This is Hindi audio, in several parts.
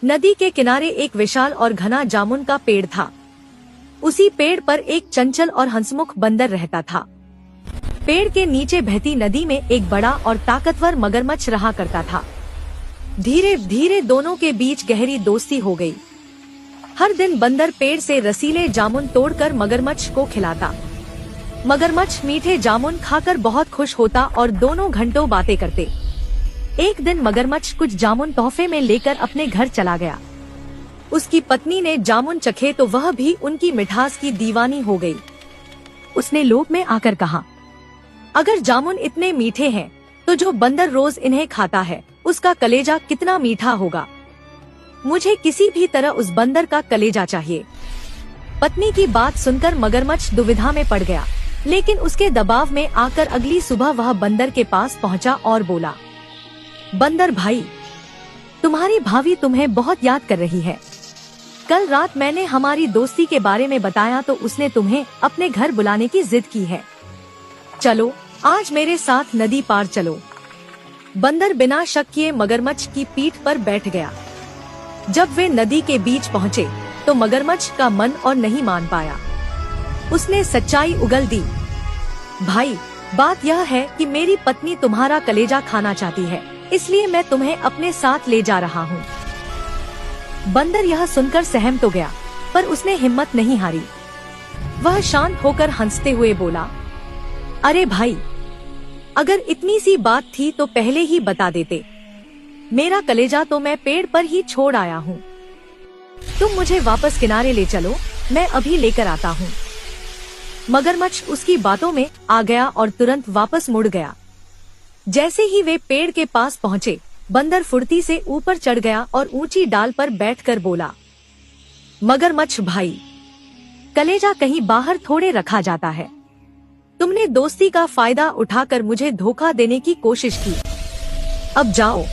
नदी के किनारे एक विशाल और घना जामुन का पेड़ था। उसी पेड़ पर एक चंचल और हंसमुख बंदर रहता था। पेड़ के नीचे बहती नदी में एक बड़ा और ताकतवर मगरमच्छ रहा करता था। धीरे धीरे दोनों के बीच गहरी दोस्ती हो गई। हर दिन बंदर पेड़ से रसीले जामुन तोड़कर मगरमच्छ को खिलाता। मगरमच्छ मीठे जामुन खाकर बहुत खुश होता और दोनों घंटों बातें करते। एक दिन मगरमच्छ कुछ जामुन तोहफे में लेकर अपने घर चला गया। उसकी पत्नी ने जामुन चखे तो वह भी उनकी मिठास की दीवानी हो गई। उसने लोभ में आकर कहा, अगर जामुन इतने मीठे हैं तो जो बंदर रोज इन्हें खाता है उसका कलेजा कितना मीठा होगा। मुझे किसी भी तरह उस बंदर का कलेजा चाहिए। पत्नी की बात सुनकर मगरमच्छ दुविधा में पड़ गया, लेकिन उसके दबाव में आकर अगली सुबह वह बंदर के पास पहुंचा और बोला, बंदर भाई, तुम्हारी भाभी तुम्हें बहुत याद कर रही है। कल रात मैंने हमारी दोस्ती के बारे में बताया तो उसने तुम्हें अपने घर बुलाने की जिद की है। चलो आज मेरे साथ नदी पार चलो। बंदर बिना शक किए मगरमच्छ की पीठ पर बैठ गया। जब वे नदी के बीच पहुँचे तो मगरमच्छ का मन और नहीं मान पाया। उसने सच्चाई उगल दी, भाई बात यह है कि मेरी पत्नी तुम्हारा कलेजा खाना चाहती है, इसलिए मैं तुम्हें अपने साथ ले जा रहा हूँ। बंदर यह सुनकर सहम तो गया, पर उसने हिम्मत नहीं हारी। वह शांत होकर हंसते हुए बोला, अरे भाई, अगर इतनी सी बात थी तो पहले ही बता देते। मेरा कलेजा तो मैं पेड़ पर ही छोड़ आया हूँ। तुम मुझे वापस किनारे ले चलो, मैं अभी लेकर आता हूँ। मगरमच्छ उसकी बातों में आ गया और तुरंत वापस मुड़ गया। जैसे ही वे पेड़ के पास पहुँचे, बंदर फुर्ती से ऊपर चढ़ गया और ऊंची डाल पर बैठकर बोला, मगरमच्छ भाई, कलेजा कहीं बाहर थोड़े रखा जाता है। तुमने दोस्ती का फायदा उठाकर मुझे धोखा देने की कोशिश की। अब जाओ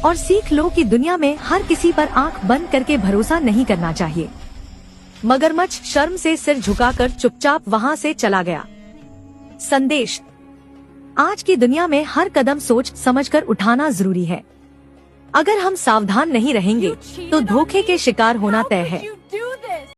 और सीख लो कि दुनिया में हर किसी पर आंख बंद करके भरोसा नहीं करना चाहिए। मगरमच्छ शर्म से सिर झुकाकर चुपचाप वहां से चला गया। संदेश, आज की दुनिया में हर कदम सोच समझकर उठाना जरूरी है। अगर हम सावधान नहीं रहेंगे तो धोखे के शिकार होना तय है।